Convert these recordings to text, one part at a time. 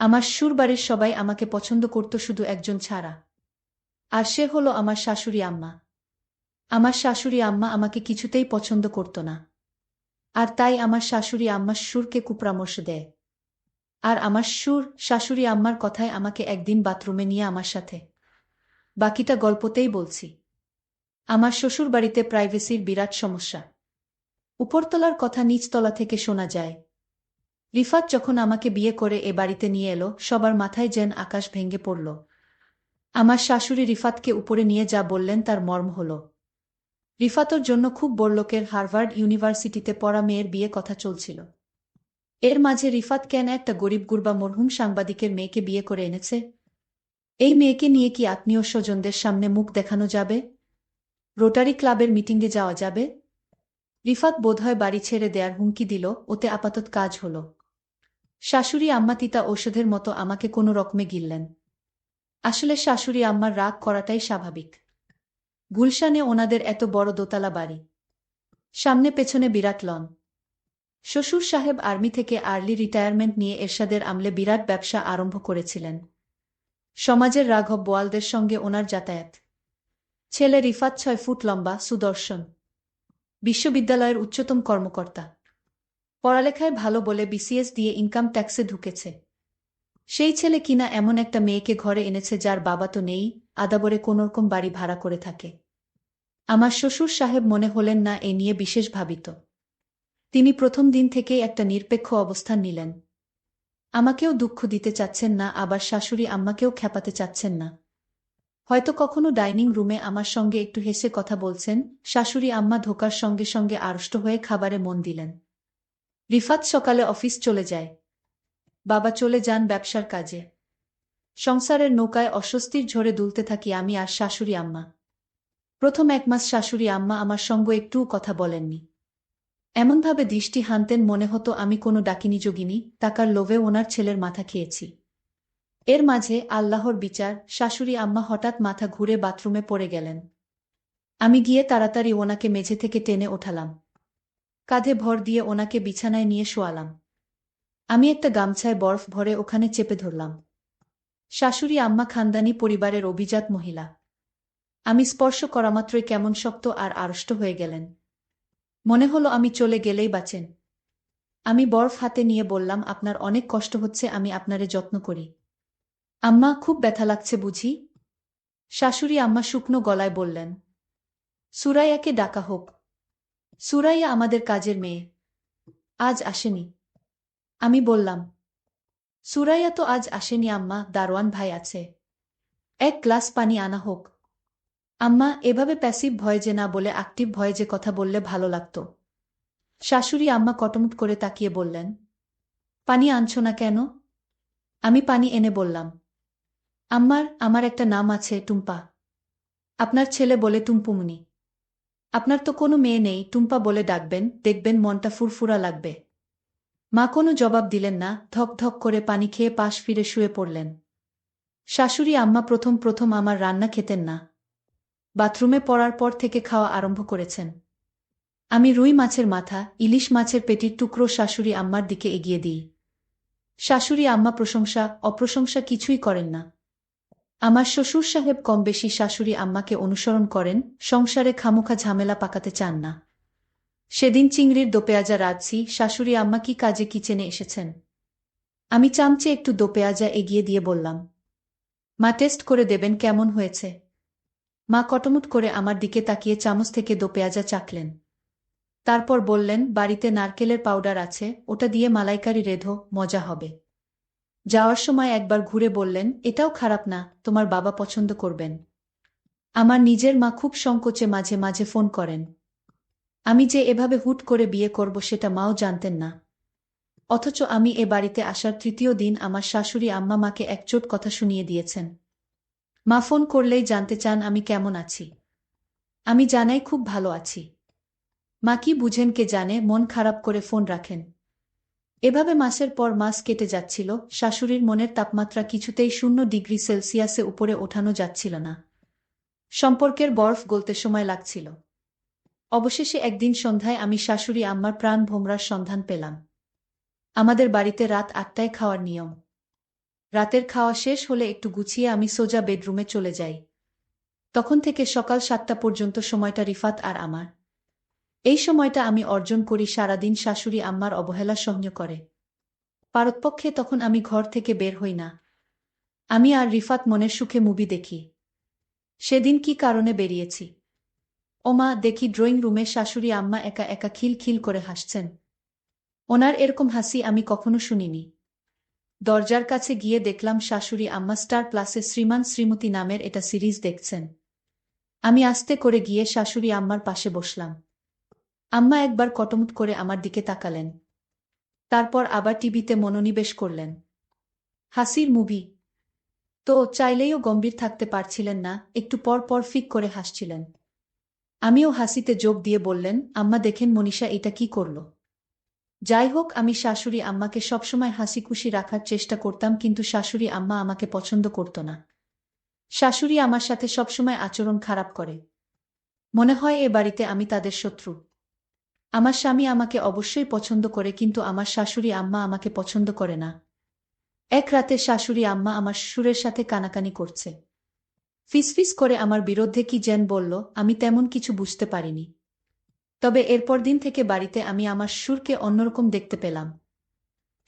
আমার শ্বশুরবাড়ির সবাই আমাকে পছন্দ করত শুধু একজন ছাড়া। আর সে হলো আমার শাশুড়ি আম্মা। আমার শাশুড়ি আম্মা আমাকে কিছুতেই পছন্দ করত না। আর তাই আমার শাশুড়ি আম্মা শ্বশুরকে কুপরামর্শ দেয়। আর আমার শাশুড়ি আম্মার কথায় আমাকে একদিন বাথরুমে নিয়ে আমার সাথে। বাকিটা গল্পতেই বলছি। আমার শ্বশুরবাড়িতে প্রাইভেসির বিরাট সমস্যা। উপরতলার কথা নিচতলা থেকে শোনা যায়। রিফাত যখন আমাকে বিয়ে করে এ বাড়িতে নিয়ে এলো, সবার মাথায় যেন আকাশ ভেঙে পড়ল। আমার শাশুড়ি রিফাতকে উপরে নিয়ে যা বললেন তার মর্ম হল, রিফাতর জন্য খুব বড়লোকের হার্ভার্ড ইউনিভার্সিটিতে পড়া মেয়ের বিয়ে কথা চলছিল। এর মাঝে রিফাত কেন একটা গরিব গুরবা মরহুম সাংবাদিকের মেয়েকে বিয়ে করে এনেছে? এই মেয়েকে নিয়ে কি আত্মীয় স্বজনদের সামনে মুখ দেখানো যাবে? রোটারি ক্লাবের মিটিংয়ে যাওয়া যাবে? রিফাত বোধহয় বাড়ি ছেড়ে দেয়ার হুমকি দিল, ওতে আপাতত কাজ হল। শাশুড়ি আম্মা তিতা ঔষধের মতো আমাকে কোনো রকমে গিললেন। আসলে শাশুড়ি আম্মার রাগ করাটাই স্বাভাবিক। গুলশানে ওনাদের এত বড় দোতলা বাড়ি, সামনে পেছনে বিরাট লন। শ্বশুর সাহেব আর্মি থেকে আর্লি রিটায়ারমেন্ট নিয়ে এরশাদের আমলে বিরাট ব্যবসা আরম্ভ করেছিলেন। সমাজের রাঘব বোয়ালদের সঙ্গে ওনার যাতায়াত। ছেলে রিফাত 6 ফুট লম্বা, সুদর্শন, বিশ্ববিদ্যালয়ের উচ্চতম কর্মকর্তা। পড়ালেখায় ভালো বলে বিসিএস দিয়ে ইনকাম ট্যাক্সে ঢুকেছে। সেই ছেলে কিনা এমন একটা মেয়েকে ঘরে এনেছে যার বাবা তো নেই, আদাবরে কোনোরকম বাড়ি ভাড়া করে থাকে। আমার শ্বশুর সাহেব মনে হলেন না এ নিয়ে বিশেষ ভাবিত। তিনি প্রথম দিন থেকেই একটা নিরপেক্ষ অবস্থান নিলেন। আমাকেও দুঃখ দিতে চাচ্ছেন না, আবার শাশুড়ি আম্মাকেও খেপাতে চাচ্ছেন না। হয়তো কখনো ডাইনিং রুমে আমার সঙ্গে একটু হেসে কথা বলছেন, শাশুড়ি আম্মা ঢোকার সঙ্গে সঙ্গে আড়ষ্ট হয়ে খাবারে মন দিলেন। রিফাত সকালে অফিস চলে যায়, বাবা চলে যান ব্যবসার কাজে। সংসারের নৌকায় অস্বস্তির ঝড়ে দুলতে থাকি আমি আর শাশুড়ি আম্মা। প্রথম 1 মাস শাশুড়ি আম্মা আমার সঙ্গে একটুও কথা বলেননি। এমনভাবে দৃষ্টি হানতেন মনে হতো আমি কোনো ডাকিনী যোগিনী, টাকার লোভে ওনার ছেলের মাথা খেয়েছি। এর মাঝে আল্লাহর বিচার, শাশুড়ি আম্মা হঠাৎ মাথা ঘুরে বাথরুমে পড়ে গেলেন। আমি গিয়ে তাড়াতাড়ি ওনাকে মেঝে থেকে টেনে ওঠালাম, কাঁধে ভর দিয়ে ওনাকে বিছানায় নিয়ে শোয়ালাম। আমি একটা গামছায় বরফ ভরে ওখানে চেপে ধরলাম। শাশুড়ি আম্মা খানদানি পরিবারের অভিজাত মহিলা। আমি স্পর্শ করামাত্রই কেমন শক্ত আর আড়ষ্ট হয়ে গেলেন। মনে হলো আমি চলে গেলেই বাঁচেন। আমি বরফ হাতে নিয়ে বললাম, আপনার অনেক কষ্ট হচ্ছে, আমি আপনারে যত্ন করি। আম্মা, খুব ব্যথা লাগছে বুঝি? শাশুড়ি আম্মা শুকনো গলায় বললেন, সুরাইয়াকে ডাকা হোক। সুরাইয়া আমাদের কাজের মেয়ে, আজ আসেনি। আমি বললাম, সুরাইয়া তো আজ আসেনি আম্মা, দারোয়ান ভাই আছে। 1 গ্লাস পানি আনা হোক। আম্মা, এভাবে প্যাসিভ ভয়েজে না বলে অ্যাক্টিভ ভয়েজে কথা বললে ভালো লাগতো। শাশুড়ি আম্মা কটমট করে তাকিয়ে বললেন, পানি আনছো না কেন? আমি পানি এনে বললাম, আমার একটা নাম আছে, টুম্পা। আপনার ছেলে বলে টুম্পুমনি। আপনার তো কোনো মেয়ে নেই, টুম্পা বলে ডাকবেন, দেখবেন মনটা ফুরফুরা লাগবে। মা কোনো জবাব দিলেন না, ধক ধক করে পানি খেয়ে পাশ ফিরে শুয়ে পড়লেন। শাশুড়ি আম্মা প্রথম প্রথম আমার রান্না খেতেন না। বাথরুমে পড়ার পর থেকে খাওয়া আরম্ভ করেছেন। আমি রুই মাছের মাথা, ইলিশ মাছের পেটির টুকরো শাশুড়ি আম্মার দিকে এগিয়ে দিই। শাশুড়ি আম্মা প্রশংসা অপ্রশংসা কিছুই করেন না। আমার শ্বশুর সাহেব কম বেশি শাশুড়ি আম্মাকে অনুসরণ করেন, সংসারে খামোখা ঝামেলা পাকাতে চান না। সেদিন চিংড়ির দোপেঁয়াজা রাঁধছি, শাশুড়ি আম্মা কি কাজে কিচেনে এসেছেন। আমি চামচে একটু দোপেঁয়াজা এগিয়ে দিয়ে বললাম, মা টেস্ট করে দেবেন কেমন হয়েছে। মা কটমট করে আমার দিকে তাকিয়ে চামচ থেকে দোপেঁয়াজা চাখলেন। তারপর বললেন, বাড়িতে নারকেলের পাউডার আছে, ওটা দিয়ে মালাইকারি রেঁধো, মজা হবে। যাওয়ার সময় একবার ঘুরে বললেন, এটাও খারাপ না, তোমার বাবা পছন্দ করবেন। আমার নিজের মা খুব সংকোচে মাঝে মাঝে ফোন করেন। আমি যে এভাবে হুট করে বিয়ে করব সেটা মাও জানতেন না। অথচ আমি এ বাড়িতে আসার 3য় দিন আমার শাশুড়ি আম্মা মাকে একচোট কথা শুনিয়ে দিয়েছেন। মা ফোন করলেই জানতে চান আমি কেমন আছি। আমি জানাই খুব ভালো আছি। মা কি বুঝেন কে জানে, মন খারাপ করে ফোন রাখেন। এভাবে মাসের পর মাস কেটে যাচ্ছিল, শাশুড়ির মনের তাপমাত্রা কিছুতেই 0 ডিগ্রি সেলসিয়াসে উপরে ওঠানো যাচ্ছিল না। সম্পর্কের বরফ গলতে সময় লাগছিল। অবশেষে একদিন সন্ধ্যায় আমি শাশুড়ি আম্মার প্রাণ ভোমরার সন্ধান পেলাম। আমাদের বাড়িতে রাত 8টায় খাওয়ার নিয়ম। রাতের খাওয়া শেষ হলে একটু গুছিয়ে আমি সোজা বেডরুমে চলে যাই। তখন থেকে সকাল 7টা পর্যন্ত সময়টা রিফাত আর আমার। এই সময়টা আমি অর্জন করি সারাদিন শাশুড়ি আম্মার অবহেলা সহ্য করে। পারতপক্ষে তখন আমি ঘর থেকে বের হই না। আমি আর রিফাত মনের সুখে মুভি দেখি। সেদিন কি কারণে বেরিয়েছি? ওমা, দেখি ড্রয়িং রুমে শাশুড়ি আম্মা একা একা খিল খিল করে হাসছেন। ওনার এরকম হাসি আমি কখনো শুনিনি। দরজার কাছে গিয়ে দেখলাম শাশুড়ি আম্মা স্টার প্লাসে শ্রীমান শ্রীমতী নামের এটা সিরিজ দেখছেন। আমি আস্তে করে গিয়ে শাশুড়ি আম্মার পাশে বসলাম। আম্মা একবার কটমট করে আমার দিকে তাকালেন। তারপর আবার টিভিতে মনোনিবেশ করলেন। হাসির মুভি তো চাইলেও গম্ভীর থাকতে পারছিলেন না, একটু পর পর ফিক করে হাসছিলেন। আমিও হাসিতে যোগ দিয়ে বললেন, আম্মা দেখেন মনীষা এটা কি করল। যাই হোক, আমি শাশুড়ি আম্মাকে সবসময় হাসি খুশি রাখার চেষ্টা করতাম, কিন্তু শাশুড়ি আম্মা আমাকে পছন্দ করত না। শাশুড়ি আমার সাথে সবসময় আচরণ খারাপ করে। মনে হয় এ বাড়িতে আমি তাদের শত্রু। আমার স্বামী আমাকে অবশ্যই পছন্দ করে, কিন্তু আমার শাশুড়ি আম্মা আমাকে পছন্দ করে না। এক রাতে শাশুড়ি আম্মা আমার শ্বশুরের সাথে কানাকানি করছে। ফিসফিস করে আমার বিরুদ্ধে কি যেন বলল, আমি তেমন কিছু বুঝতে পারিনি। তবে এরপর দিন থেকে বাড়িতে আমি আমার শ্বশুরকে অন্যরকম দেখতে পেলাম।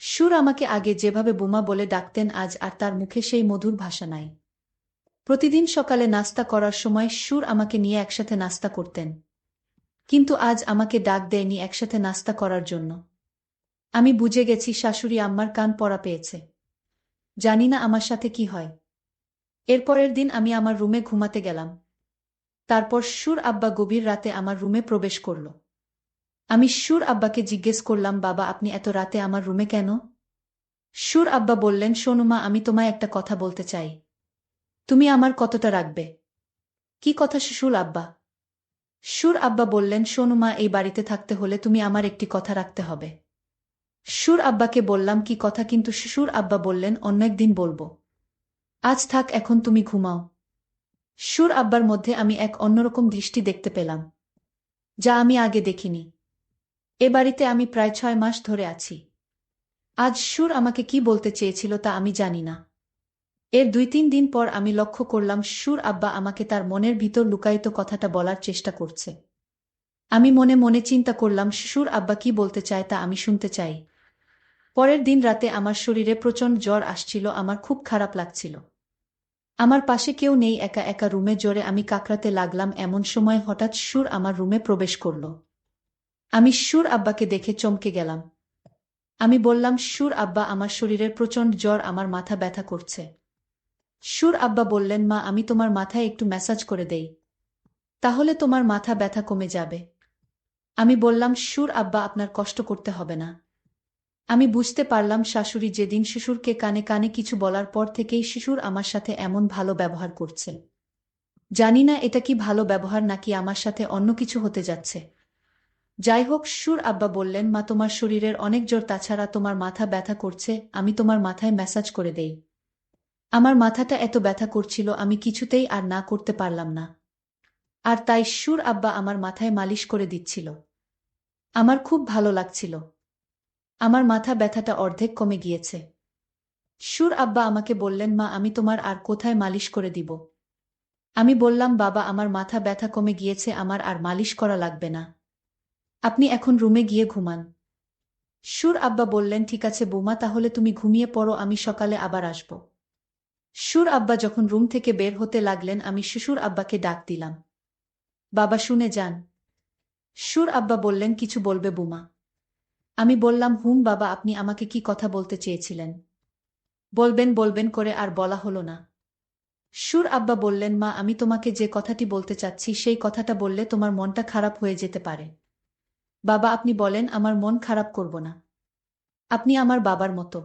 শ্বশুর আমাকে আগে যেভাবে বোমা বলে ডাকতেন, আজ আর তার মুখে সেই মধুর ভাষা নাই। প্রতিদিন সকালে নাস্তা করার সময় শ্বশুর আমাকে নিয়ে একসাথে নাস্তা করতেন। কিন্তু আজ আমাকে ডাক দেয়নি একসাথে নাস্তা করার জন্য। আমি বুঝে গেছি শাশুড়ি আম্মার কান পড়া পেয়েছে। জানি না আমার সাথে কি হয়। এরপরের দিন আমি আমার রুমে ঘুমাতে গেলাম। তারপর শ্বশুর আব্বা গভীর রাতে আমার রুমে প্রবেশ করল। আমি শ্বশুর আব্বাকে জিজ্ঞেস করলাম, বাবা আপনি এত রাতে আমার রুমে কেন? শ্বশুর আব্বা বললেন, শোনো মা, আমি তোমায় একটা কথা বলতে চাই। তুমি আমার কতটা রাখবে? কি কথা শ্বশুর আব্বা? শ্বশুর আব্বা বললেন, শোনো মা, এই বাড়িতে থাকতে হলে তুমি আমার একটি কথা রাখতে হবে। শ্বশুর আব্বাকে বললাম, কি কথা? কিন্তু শ্বশুর আব্বা বললেন, অন্য একদিন বলবো। আজ থাক, এখন তুমি ঘুমাও। শ্বশুর আব্বার মধ্যে আমি এক অন্যরকম দৃষ্টি দেখতে পেলাম, যা আমি আগে দেখিনি। এ বাড়িতে আমি প্রায় 6 মাস ধরে আছি। আজ শ্বশুর আমাকে কি বলতে চেয়েছিল তা আমি জানি না। এর 2-3 দিন পর আমি লক্ষ্য করলাম শ্বশুর আব্বা আমাকে তার মনের ভিতর লুকায়িত কথাটা বলার চেষ্টা করছে। আমি মনে মনে চিন্তা করলাম, শ্বশুর আব্বা কি বলতে চায় তা আমি শুনতে চাই। পরের দিন রাতে আমার শরীরে প্রচণ্ড জ্বর আসছিল, আমার খুব খারাপ লাগছিল। আমার পাশে কেউ নেই, একা একা রুমে জোরে আমি কাকড়াতে লাগলাম। এমন সময় হঠাৎ শ্বশুর আমার রুমে প্রবেশ করল। আমি শ্বশুর আব্বাকে দেখে চমকে গেলাম। আমি বললাম, শ্বশুর আব্বা আমার শরীরের প্রচণ্ড জ্বর, আমার মাথা ব্যথা করছে। শ্বশুর আব্বা বললেন, মা আমি তোমার মাথায় একটু ম্যাসাজ করে দেই, তাহলে তোমার মাথা ব্যথা কমে যাবে। আমি বললাম, শ্বশুর আব্বা আপনার কষ্ট করতে হবে না। আমি বুঝতে পারলাম শাশুড়ি যেদিন শ্বশুরকে কানে কানে কিছু বলার পর থেকেই শ্বশুর আমার সাথে এমন ভালো ব্যবহার করছে। জানি না এটা কি ভালো ব্যবহার নাকি আমার সাথে অন্য কিছু হতে যাচ্ছে। যাই হোক, শ্বশুর আব্বা বললেন, মা তোমার শরীরের অনেক জ্বর, তাছাড়া তোমার মাথা ব্যথা করছে, আমি তোমার মাথায় ম্যাসাজ করে দেই। আমার মাথাটা এত ব্যথা করছিল, আমি কিছুতেই আর না করতে পারলাম না। আর তাই শ্বশুর আব্বা আমার মাথায় মালিশ করে দিচ্ছিল। আমার খুব ভালো লাগছিল। আমার মাথা ব্যথাটা অর্ধেক কমে গিয়েছে। শ্বশুর আব্বা আমাকে বললেন, মা আমি তোমার আর কোথায় মালিশ করে দিব? আমি বললাম, বাবা আমার মাথা ব্যথা কমে গিয়েছে, আমার আর মালিশ করা লাগবে না। আপনি এখন রুমে গিয়ে ঘুমান। শ্বশুর আব্বা বললেন, ঠিক আছে বৌমা, তাহলে তুমি ঘুমিয়ে পড়ো, আমি সকালে আবার আসব। শ্বশুর আব্বা যখন রুম থেকে বের হতে লাগলেন, আমি শ্বশুর আব্বাকে ডাক দিলাম, বাবা শুনে যান। শ্বশুর আব্বা বললেন, কিছু বলবে বৌমা? আমি বললাম, হুম বাবা, আপনি আমাকে কি কথা বলতে চেয়েছিলেন? বলবেন বলবেন করে আর বলা হলো না। শ্বশুর আব্বা বললেন, মা আমি তোমাকে যে কথাটি বলতে চাচ্ছি সেই কথাটা বললে তোমার মনটা খারাপ হয়ে যেতে পারে। বাবা আপনি বলেন, আমার মন খারাপ করব না। আপনি আমার বাবার মতো।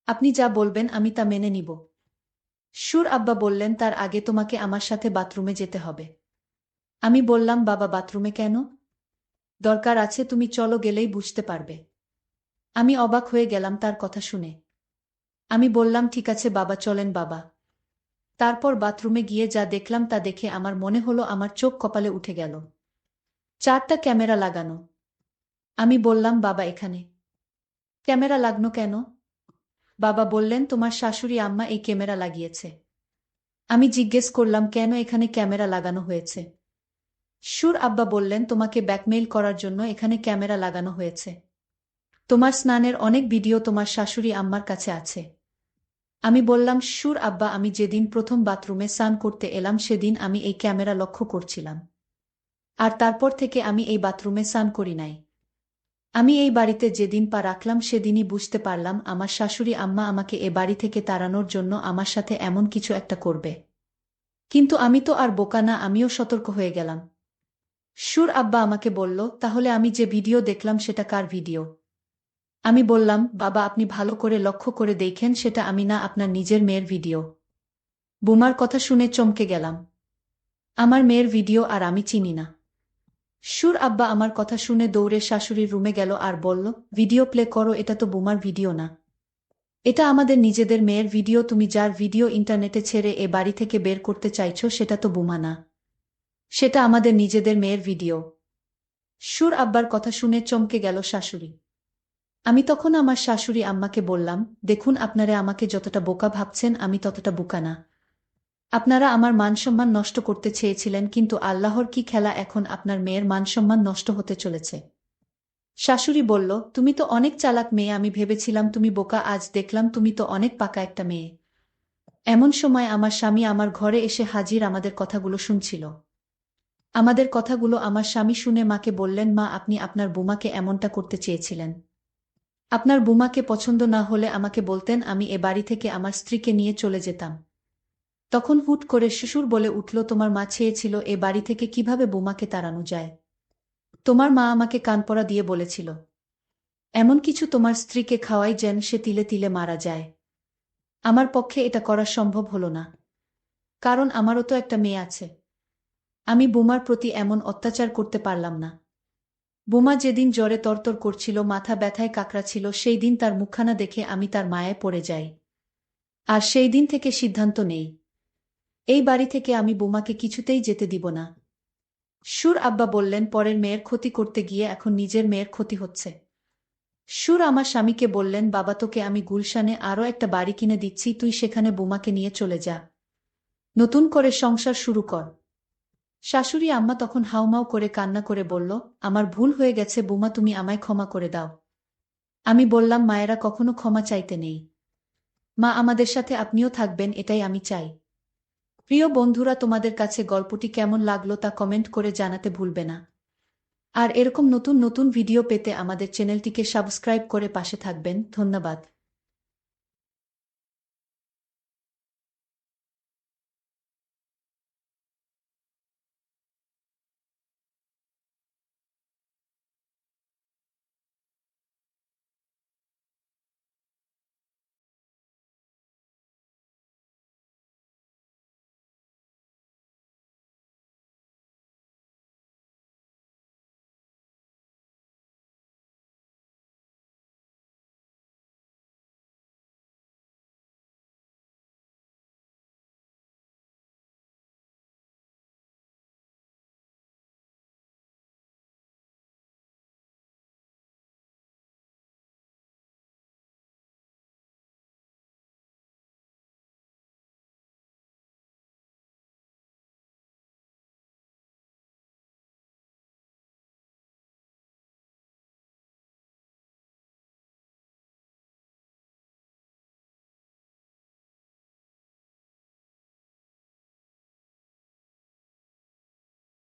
আপনি যা বলবেন আমি তা মেনে নিব। শ্বশুর আব্বা বললেন, তার আগে তোমাকে আমার সাথে বাথরুমে যেতে হবে। আমি বললাম, বাবা বাথরুমে কেন? দরকার আছে, তুমি চলো, গেলেই বুঝতে পারবে। আমি অবাক হয়ে গেলাম তার কথা শুনে। আমি বললাম, ঠিক আছে বাবা, চলেন বাবা। তারপর বাথরুমে গিয়ে যা দেখলাম তা দেখে আমার মনে হলো আমার চোখ কপালে উঠে গেল। 4টা ক্যামেরা লাগানো। আমি বললাম, বাবা এখানে ক্যামেরা লাগনো কেন? বাবা বললেন তোমার শাশুড়ি আম্মা এই ক্যামেরা লাগিয়েছে। আমি জিজ্ঞেস করলাম কেন এখানে ক্যামেরা লাগানো হয়েছে। সুর আব্বা বললেন তোমাকে ব্ল্যাকমেইল করার জন্য এখানে ক্যামেরা লাগানো হয়েছে। তোমার স্নানের অনেক ভিডিও তোমার শাশুড়ি আম্মার কাছে আছে। আমি বললাম সুর আব্বা আমি যেদিন প্রথম বাথরুমে স্নান করতে এলাম সেদিন আমি এই ক্যামেরা লক্ষ্য করছিলাম। আর তারপর থেকে আমি এই বাথরুমে স্নান করি নাই। আমি এই বাড়িতে যেদিন পা রাখলাম সেদিনই বুঝতে পারলাম আমার শাশুড়ি আম্মা আমাকে এ বাড়ি থেকে তাড়ানোর জন্য আমার সাথে এমন কিছু একটা করবে। কিন্তু আমি তো আর বোকা না, আমিও সতর্ক হয়ে গেলাম। সুর আব্বা আমাকে বলল তাহলে আমি যে ভিডিও দেখলাম সেটা কার ভিডিও? আমি বললাম বাবা আপনি ভালো করে লক্ষ্য করে দেখেন সেটা আমি না, আপনার নিজের মেয়ের ভিডিও। বুমার কথা শুনে চমকে গেলাম। আমার মেয়ের ভিডিও আর আমি চিনি না। সুর আব্বা আমার কথা শুনে দৌড়ে শাশুড়ির রুমে গেল আর বলল ভিডিও প্লে করো, এটা তো বুমার ভিডিও না। এটা আমাদের নিজেদের মেয়ের ভিডিও, তুমি যার ভিডিও ইন্টারনেটে ছেড়ে এ বাড়ি থেকে বের করতে চাইছো সেটা তো বুমা না, সেটা আমাদের নিজেদের মেয়ের ভিডিও। সুর আব্বার কথা শুনে চমকে গেল শাশুড়ি। আমি তখন আমার শাশুড়ি আম্মাকে বললাম দেখুন আপনারা আমাকে যতটা বোকা ভাবছেন আমি ততটা বোকা না। আপনারা আমার মানসম্মান নষ্ট করতে চেয়েছিলেন, কিন্তু আল্লাহর কি খেলা, এখন আপনার মেয়ের মানসম্মান নষ্ট হতে চলেছে। শাশুড়ি বলল তুমি তো অনেক চালাক মেয়ে, আমি ভেবেছিলাম তুমি বোকা, আজ দেখলাম তুমি তো অনেক পাকা একটা মেয়ে। এমন সময় আমার স্বামী আমার ঘরে এসে হাজির, আমাদের কথাগুলো শুনছিল। আমাদের কথাগুলো আমার স্বামী শুনে মাকে বললেন মা আপনি আপনার বুমাকে এমনটা করতে চেয়েছিলেন। আপনার বুমাকে পছন্দ না হলে আমাকে বলতেন, আমি এ বাড়ি থেকে আমার স্ত্রীকে নিয়ে চলে যেতাম। তখন হুট করে শ্বশুর বলে উঠল তোমার মা চেয়েছিল এ বাড়ি থেকে কিভাবে বুমাকে তাড়ানো যায়। তোমার মা আমাকে কানপড়া দিয়ে বলেছিল এমন কিছু তোমার স্ত্রীকে খাওয়াই যেন সে তিলে তিলে মারা যায়। আমার পক্ষে এটা করা সম্ভব হলো না, কারণ আমারও তো একটা মেয়ে আছে। আমি বুমার প্রতি এমন অত্যাচার করতে পারলাম না। বুমা যেদিন জ্বরে তরতর করছিল, মাথা ব্যথায় কাকড়াচ্ছিল, সেই দিন তার মুখখানা দেখে আমি তার মায়ায় পড়ে যাই। আর সেই দিন থেকে সিদ্ধান্ত নেই এই বাড়ি থেকে আমি বুমাকে কিছুতেই যেতে দিব না। সুর আব্বা বললেন পরের মেয়ের ক্ষতি করতে গিয়ে এখন নিজের মেয়ের ক্ষতি হচ্ছে। সুর আমার স্বামীকে বললেন বাবা তোকে আমি গুলশানে আরও একটা বাড়ি কিনে দিচ্ছি, তুই সেখানে বুমাকে নিয়ে চলে যা, নতুন করে সংসার শুরু কর। শাশুড়ি আম্মা তখন হাউমাউ করে কান্না করে বলল আমার ভুল হয়ে গেছে বুমা, তুমি আমায় ক্ষমা করে দাও। আমি বললাম মায়েরা কখনো ক্ষমা চাইতে নেই, মা আমাদের সাথে আপনিও থাকবেন এটাই আমি চাই। প্রিয় বন্ধুরা তোমাদের কাছে গল্পটি কেমন লাগলো তা কমেন্ট করে জানাতে ভুলবে না। আর এরকম নতুন নতুন ভিডিও পেতে আমাদের চ্যানেলটিকে সাবস্ক্রাইব করে পাশে থাকবেন। ধন্যবাদ।